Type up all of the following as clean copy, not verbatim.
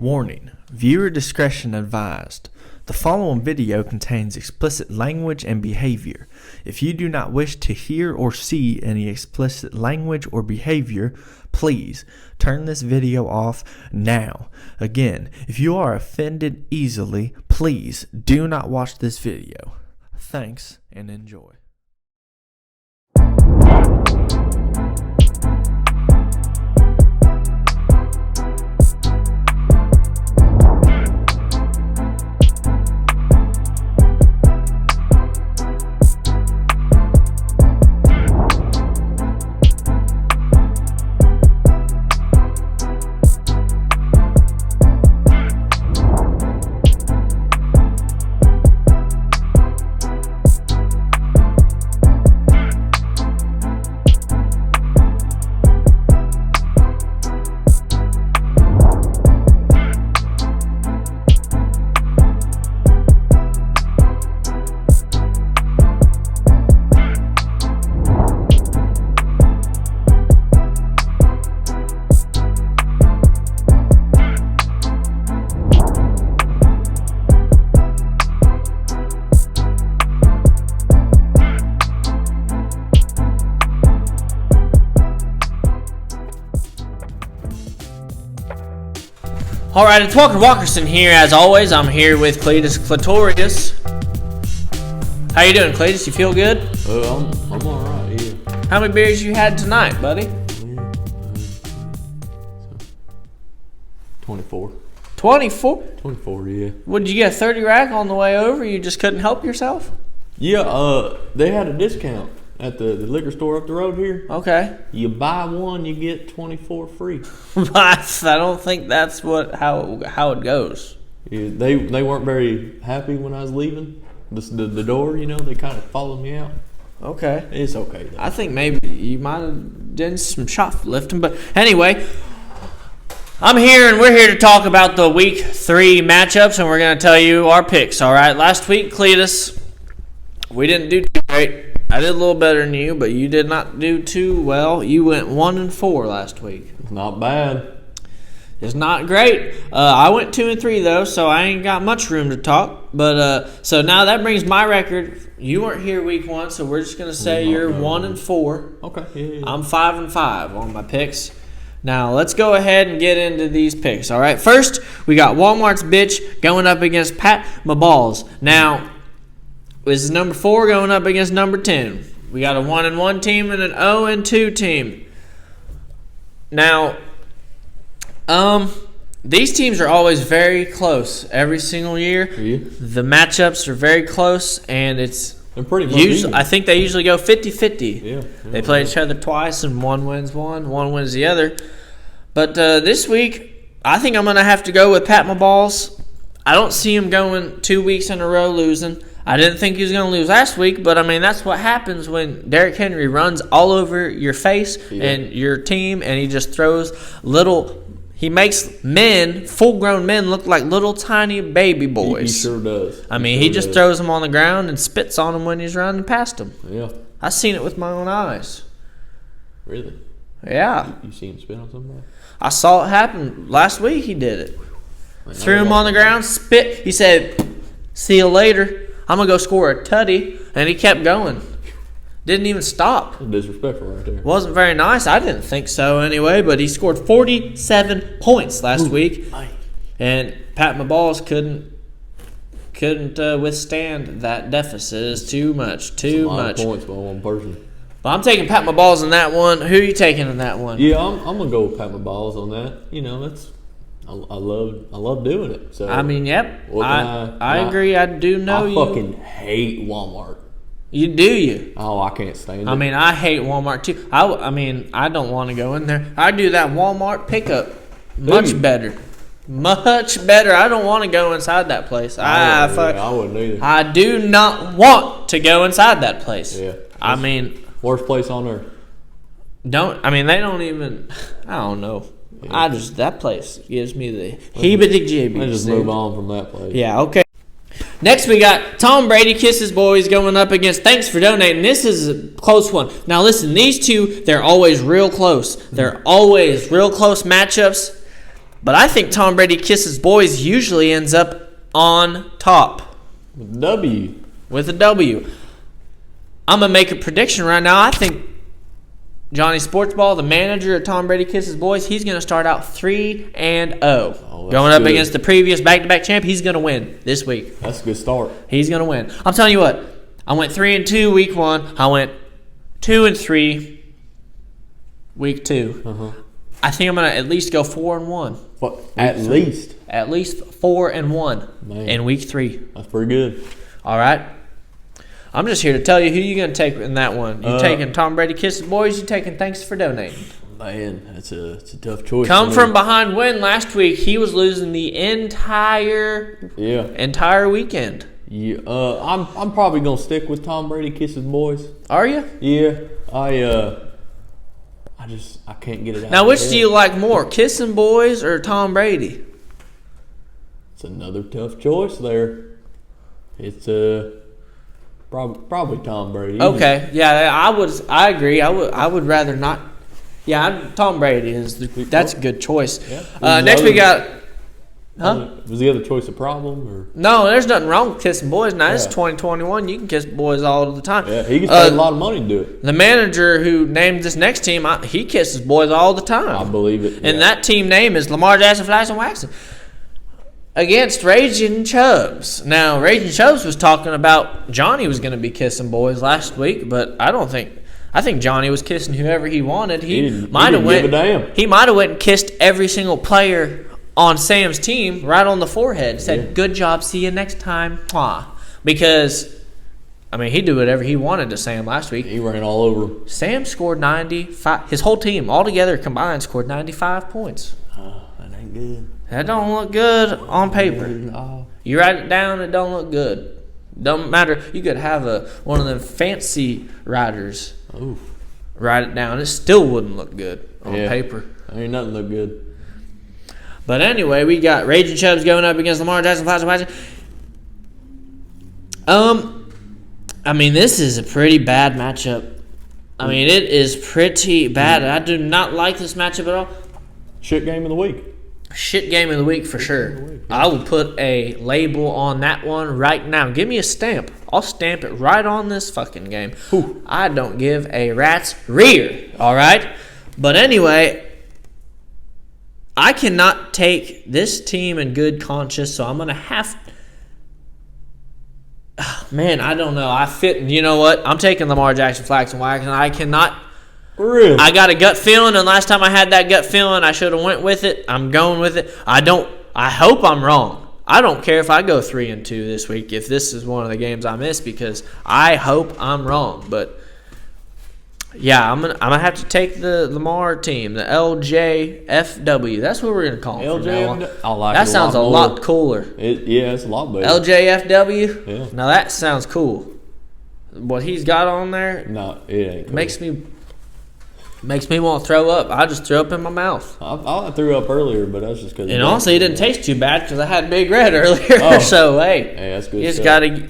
Warning, viewer discretion advised. The following video contains explicit language and behavior. If you do not wish to hear or see any explicit language or behavior, please turn this video off now. Again, if you are offended easily, please do not watch this video. Thanks and enjoy. Alright, it's Walker Walkerson here. As always, I'm here with Cletus Clitorius. How you doing, Cletus? You feel good? I'm alright, yeah. How many beers you had tonight, buddy? 24. 24? 24, yeah. Would you get a 30 rack on the way over? You just couldn't help yourself? Yeah, they had a discount at the liquor store up the road here. Okay. You buy one, you get 24 free. I don't think that's how it goes. Yeah, they weren't very happy when I was leaving the door, you know. They kind of followed me out. Okay. It's okay, though. I think maybe you might have done some shoplifting, but anyway, I'm here and we're here to talk about the week 3 matchups, and we're going to tell you our picks, all right? Last week, Cletus, we didn't do too great. I did a little better than you, but you did not do too well. You went 1-4 last week. It's not bad. It's not great. I went 2-3 though, so I ain't got much room to talk. But so now that brings my record. You weren't here week 1, so we're just gonna say you're 1-4. Okay. Yeah. I'm 5-5 on my picks. Now let's go ahead and get into these picks. All right. First, we got Walmart's bitch going up against Pat My Balls. Now, this is number 4 going up against number 10. We got a 1-1 team and an 0-2 team. Now, these teams are always very close every single year. Yeah. The matchups are very close, and They're pretty much usually, even. I think they usually go 50-50. Yeah. They play each other twice, and one wins one wins the other. But this week, I think I'm going to have to go with Pat My Balls. I don't see him going 2 weeks in a row losing. I didn't think he was going to lose last week, but, I mean, that's what happens when Derrick Henry runs all over your face and your team, and he just throws he makes full-grown men look like little tiny baby boys. He sure does. I mean, he just throws them on the ground and spits on them when he's running past them. Yeah. I seen it with my own eyes. Really? Yeah. You seen him spit on somebody? I saw it happen. Last week he did it. Man, Threw him on the ground, spit. He said, "See you later. I'm going to go score a tutty." And he kept going. Didn't even stop. Disrespectful right there. Wasn't very nice. I didn't think so anyway, but he scored 47 points last week. And Pat My Balls couldn't withstand that deficit. It's too much. Too much. Of points by one person. But I'm taking Pat My Balls in that one. Who are you taking in that one? Yeah, I'm gonna go with Pat My Balls on that. You know, I love doing it. So I mean, yep. I agree. I do know you. I fucking hate Walmart. You do. Oh, I can't stand it. I mean, I hate Walmart too. I mean, I don't want to go in there. I do that Walmart pickup much better. Much better. I don't want to go inside that place. I wouldn't either. I do not want to go inside that place. Yeah. I mean, worst place on earth. they don't even, I don't know. Yeah. That place gives me the heebie-jeebies. Let's just move on from that place. Yeah, okay. Next, we got Tom Brady Kisses Boys going up against Thanks for Donating. This is a close one. Now, listen, these two, they're always real close. They're always real close matchups. But I think Tom Brady Kisses Boys usually ends up on top. With W. With a W. I'm going to make a prediction right now. I think Johnny Sportsball, the manager of Tom Brady Kisses Boys, he's going to start out 3-0. Going up against the previous back-to-back champ, he's going to win this week. That's a good start. He's going to win. I'm telling you what. I went 3-2 week 1. I went 2-3 week 2. I think I'm going to at least go 4-1. What? At least? At least 4-1 in week 3. That's pretty good. All right. I'm just here to tell you who you're going to take in that one. You taking Tom Brady Kisses Boys? You taking Thanks for Donating? Man, it's a tough choice. Come from behind win last week. He was losing the entire weekend. Yeah, I'm probably gonna stick with Tom Brady Kisses Boys. Are you? Yeah, I can't get it out. Now, which do you like more, Kissing Boys or Tom Brady? It's another tough choice there. It's probably Tom Brady. Okay, yeah, I agree. I would rather not. Yeah, Tom Brady that's a good choice. Yeah. Next we got. Was the other choice a problem or? No, there's nothing wrong with kissing boys. Now it's 2021. You can kiss boys all the time. Yeah, he gets paid a lot of money to do it. The manager who named this next team, he kisses boys all the time. I believe it. And that team name is Lamar Jackson, Flash, and Waxon. Against Raging Chubbs. Now, Raging Chubbs was talking about Johnny was going to be kissing boys last week, but I think Johnny was kissing whoever he wanted. He might have went. Give a damn. He might have went and kissed every single player on Sam's team right on the forehead. Said, "Good job. See you next time." Mwah. Because, I mean, he did whatever he wanted to Sam last week. He ran all over him. Sam scored 95. His whole team altogether combined scored 95 points. Oh, that ain't good. That don't look good on paper. No. You write it down, it don't look good. Don't matter. You could have one of them fancy writers write it down. It still wouldn't look good on paper. Ain't nothing look good. But anyway, we got Raging Chubbs going up against Lamar Jackson, Flash, and Waxon. I mean, this is a pretty bad matchup. I mean, it is pretty bad. I do not like this matchup at all. Shit game of the week. Shit game of the week for sure. I will put a label on that one right now. Give me a stamp. I'll stamp it right on this fucking game. I don't give a rat's rear. All right? But anyway, I cannot take this team in good conscience, so I'm going to have... man, I don't know. You know what? I'm taking Lamar Jackson, Flax, and Wax, and I cannot... Really? I got a gut feeling, and last time I had that gut feeling, I should have went with it. I'm going with it. I hope I'm wrong. I don't care if I go 3-2 this week if this is one of the games I miss, because I hope I'm wrong. But yeah, I'm gonna have to take the Lamar team, the LJFW. That's what we're gonna call them. LJFW. I like that. Sounds a lot cooler. It's a lot better. LJFW. Yeah. Now that sounds cool. What he's got on there. No, it ain't cool. Makes me want to throw up. I just threw up in my mouth. I threw up earlier, but that's just because. And honestly, it didn't taste too bad because I had Big Red earlier. Oh. So hey, that's good.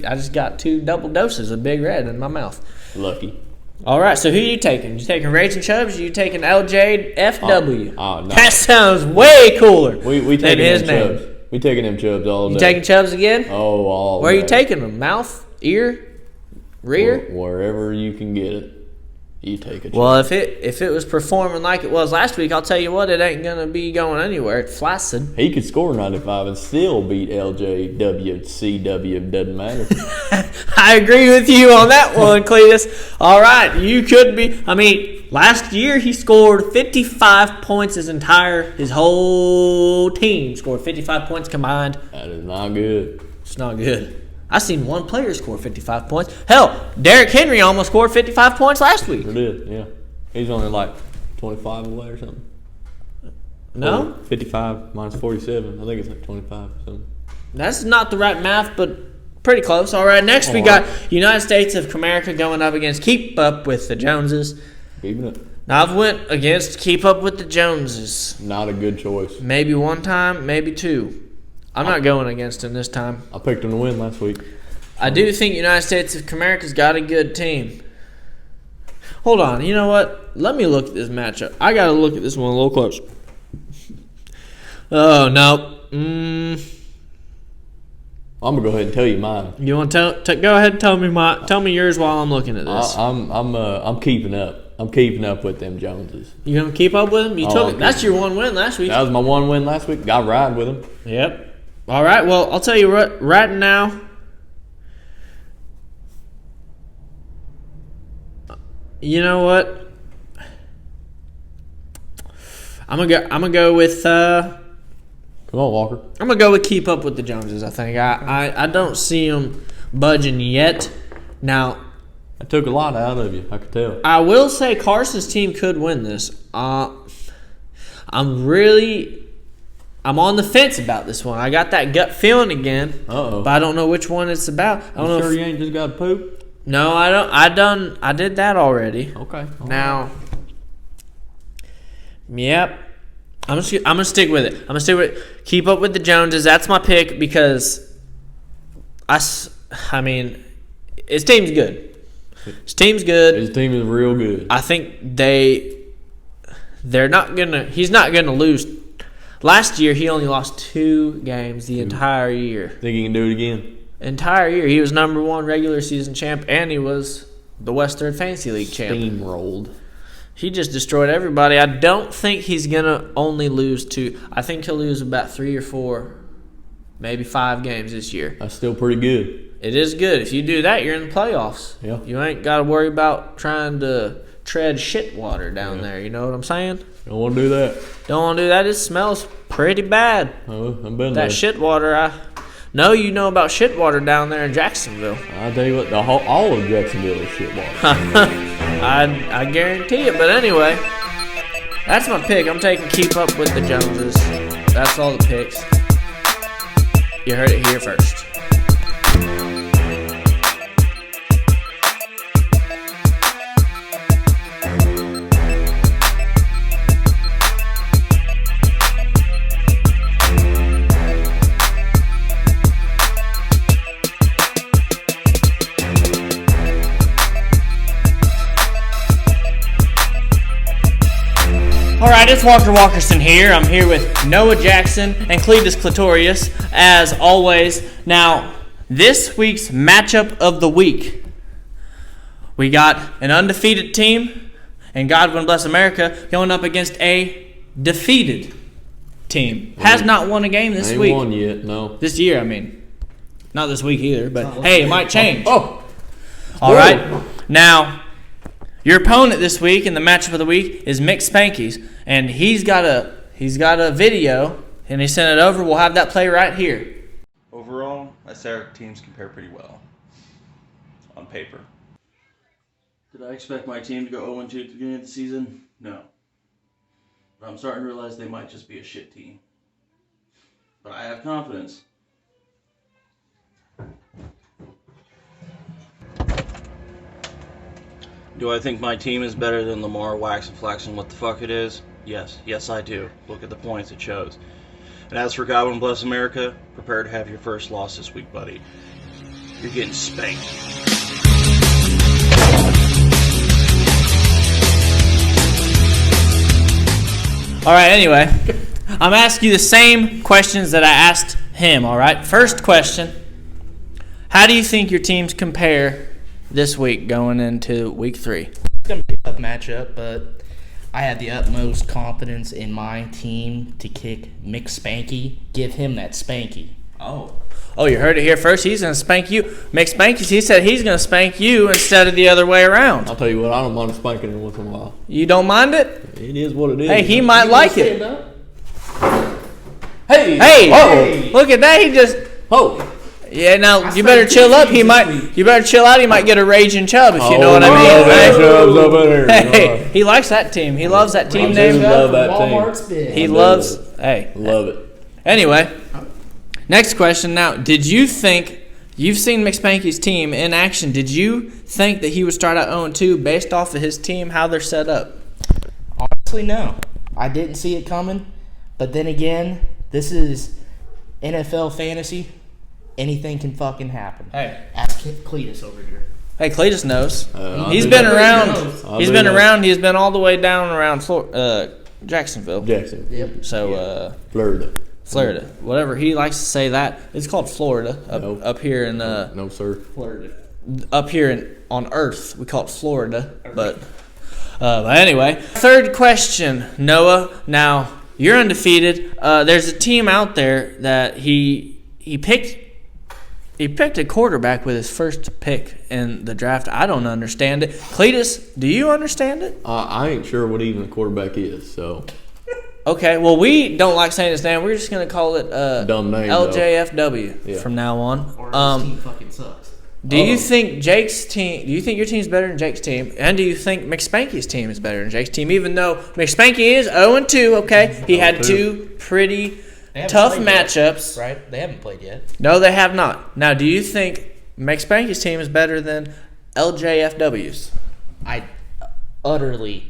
I just got 2 double doses of Big Red in my mouth. Lucky. All right, so who are you taking? You taking Raging Chubbs? Or you taking LJFW? No. That sounds way cooler. We taking his Chubbs. We taking them Chubbs all day. You taking Chubbs again? Oh, all Where day. are you taking them? Mouth, ear, rear? Wherever you can get it. You take it. Well, if it was performing like it was last week, I'll tell you what, it ain't gonna be going anywhere. It's flaccid. He could score 95 and still beat LJWCW. Doesn't matter. I agree with you on that one, Cletus. All right, you could be. I mean, last year he scored 55 points. His whole team scored 55 points combined. That is not good. It's not good. I seen one player score 55 points. Hell, Derrick Henry almost scored 55 points last week. He did, yeah. He's only like 25 away or something. No? 55 minus 47. I think it's like 25 or something. That's not the right math, but pretty close. All right, next we got United States of America going up against Keep Up with the Joneses. Keeping it. Now, I've went against Keep Up with the Joneses. Not a good choice. Maybe one time, maybe 2. I'm not going against him this time. I picked him to win last week. I do think United States of America's got a good team. Hold on. You know what? Let me look at this matchup. I got to look at this one a little close. Oh, no. I'm gonna go ahead and tell you mine. You want to go ahead and tell me yours while I'm looking at this. I'm keeping up. I'm keeping up with them Joneses. You gonna keep up with them? That's your one win last week. That was my one win last week. I ride with them. Yep. All right. Well, I'll tell you right now. You know what? I'm gonna go with. Come on, Walker. I'm gonna go with keep up with the Joneses. I think I don't see them budging yet. Now, I took a lot out of you. I could tell. I will say Carson's team could win this. I'm on the fence about this one. I got that gut feeling again. But I don't know which one it's about. I don't know. Sure, you ain't just got poop. No, I don't. I did that already. Okay. Now, yep. I'm gonna stick with it. Keep up with the Joneses. That's my pick because I mean, his team's good. His team's good. His team is real good. I think they're not gonna. He's not gonna lose. Last year he only lost 2 games the entire year. Think he can do it again? Entire year he was #1 regular season champ and he was the West Third Fantasy League champ. Steamrolled. He just destroyed everybody. I don't think he's going to only lose 2. I think he'll lose about 3 or 4, maybe 5 games this year. That's still pretty good. It is good. If you do that, you're in the playoffs. Yeah. You ain't got to worry about trying to tread shit water down there. You know what I'm saying? Don't want to do that. Don't want to do that. It smells pretty bad. Oh, I've been that there. Shit water. I know you know about shit water down there in Jacksonville. I'll tell you what, all of Jacksonville is shit water. I guarantee it. But anyway, that's my pick. I'm taking keep up with the Joneses. That's all the picks. You heard it here first. Alright, it's Walker Walkerson here. I'm here with Noah Jackson and Cletus Clitorius, as always. Now, this week's matchup of the week. We got an undefeated team and Godwin Bless America going up against a defeated team. Has not won a game this week. Ain't won yet, no. This year, I mean. Not this week either, but hey, it might change. Alright, now, your opponent this week in the matchup of the week is Mcspankys, and he's got a video, and he sent it over. We'll have that play right here. Overall, I say our teams compare pretty well on paper. Did I expect my team to go 0-2 at the beginning of the season? No. But I'm starting to realize they might just be a shit team. But I have confidence. Do I think my team is better than Lamar, Wax, and Flax and what the fuck it is? Yes. Yes, I do. Look at the points it shows. And as for Godwin Bless America, prepare to have your first loss this week, buddy. You're getting spanked. All right, anyway, I'm asking you the same questions that I asked him, all right? First question, how do you think your teams compare this week going into week 3? It's going to be a tough matchup, but I have the utmost confidence in my team to kick Mcspanky. Give him that spanky. Oh, you heard it here first. He's going to spank you. Mcspankys, he said he's going to spank you instead of the other way around. I'll tell you what, I don't mind spanking it once in a while. You don't mind it? It is what it is. Hey, he might like it. Hey! Hey! Uh-oh. Look at that. He just... Oh! Yeah, now you better chill up. You better chill out. He might get a raging chub if you know what I mean. Hey, he likes that team. He loves that team name. Love that Walmart's team. big. He loves. Hey, Love it. anyway, next question. Now, did you think you've seen Mcspanky's team in action? Did you think that he would start out 0-2 based off of his team, how they're set up? Honestly, no. I didn't see it coming. But then again, this is NFL fantasy. Anything can fucking happen. Hey, Ask Cletus over here. hey, Cletus knows. I He's do been know. around. I He's do been know. around. He's been all the way down around Jacksonville. Yep. So, Florida. Whatever he likes to say that. It's called Florida up here in No, sir. Florida. up here on Earth. We call it Florida, but anyway. Third question, Noah. Now you're undefeated. There's a team out there that he picked a quarterback with his first pick in the draft. I don't understand it. Cletus, do you understand it? I ain't sure what even a quarterback is, so. Okay, well, we don't like saying his name. We're just going to call it Dumb name, LJFW from now on. Or his team fucking sucks. Do you think Jake's team? Do you think your team's better than Jake's team? And do you think Mcspankys' team is better than Jake's team? Even though Mcspanky is 0-2, okay, he had 2 pretty tough matchups. Right? They haven't played yet. No, they have not. Now, do you think Mcspanky's team is better than LJFW's? I utterly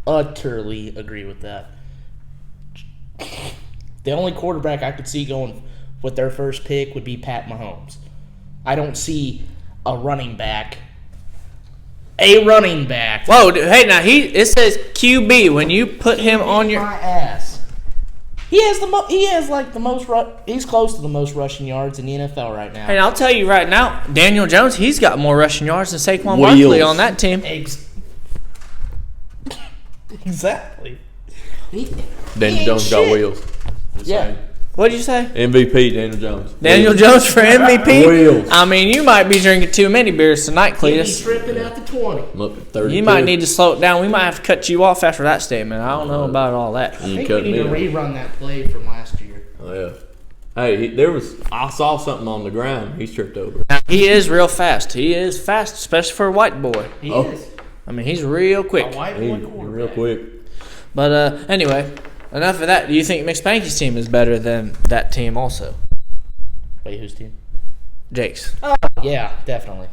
agree with that. The only quarterback I could see going with their first pick would be Pat Mahomes. I don't see a running back. Whoa, hey, now it says QB when you put him on your my ass. He has the most. He's close to the most rushing yards in the NFL right now. And I'll tell you right now, Daniel Jones, he's got more rushing yards than Saquon Barkley on that team. Exactly. Daniel Jones got wheels. Yeah. What did you say? MVP, Daniel Jones. Daniel Jones for MVP? Wheels. I mean, you might be drinking too many beers tonight, He's Cletus. tripping at the 20. I'm up at 32. You might need to slow it down. We might have to cut you off after that statement. I don't know about all that. I think we need to rerun that play from last year. Oh, yeah. Hey, I saw something on the ground. He's tripped over. He is real fast. He is fast, especially for a white boy. He is. I mean, he's real quick. A white boy He's quarterback. real quick. But anyway, enough of that. Do you think Mcspanky's team is better than that team also? Wait, whose team? Jake's. Yeah, definitely.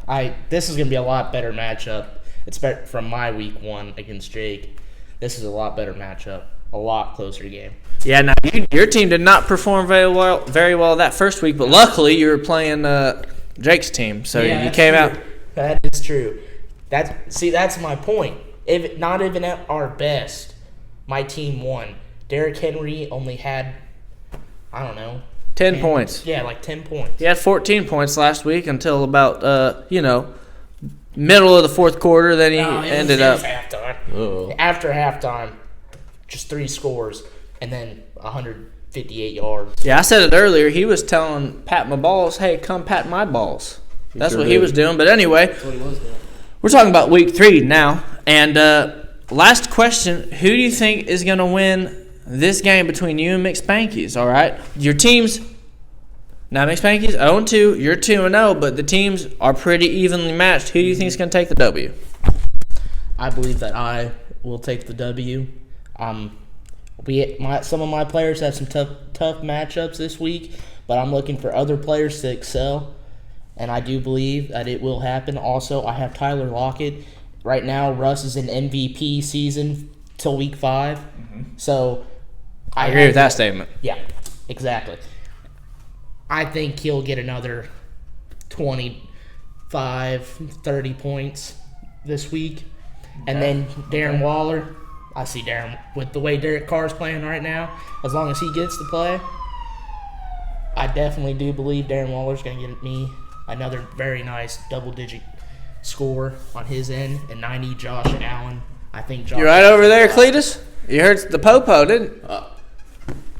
This is going to be a lot better matchup. It's from my week 1 against Jake. This is a lot better matchup. A lot closer game. Yeah, now your team did not perform very well that first week, but luckily you were playing Jake's team, so you came out. That is true. That's my point. If not even at our best, my team won. Derrick Henry only had, 10 points. Yeah, like 10 points. He had 14 points last week until about, middle of the fourth quarter. Then he ended up. Halftime. Uh-oh. After halftime, just 3 scores and then 158 yards. Yeah, I said it earlier. He was telling pat my balls, hey, come pat my balls. That's sure what he did. was doing. But anyway, That's what he was doing. we're talking about week 3 now. And last question, who do you think is going to win this game between you and Mcspanky's, all right? Your teams, now Mcspanky's 0-2, you're 2-0, but the teams are pretty evenly matched. Who do you think is going to take the W? I believe that I will take the W. Some of my players have some tough matchups this week, but I'm looking for other players to excel, and I do believe that it will happen. Also, I have Tyler Lockett. Right now, Russ is in MVP season till week 5, so I agree with that statement. Yeah, exactly. I think he'll get another 25, 30 points this week. And then Darren Waller, I see Darren, with the way Derek Carr's playing right now, as long as he gets to play, I definitely do believe Darren Waller's going to get me another very nice double-digit score on his end. And I need Josh Allen. I think Josh. You're right over there, Cletus. You heard the popo, didn't?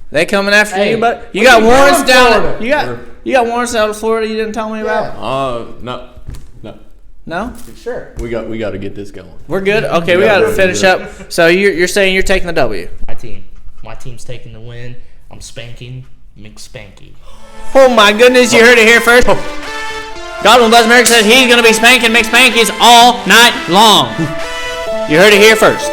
They coming after you, but you got warrants down. You got warrants out of Florida. You didn't tell me about. No. No. Sure. We got to get this going. We're good. Okay, we got to finish up. So you're saying you're taking the W? My team's taking the win. I'm spanking Mcspanky. Oh my goodness! You heard it here first. Godwin Bless America says he's going to be spanking Mcspankies all night long. You heard it here first.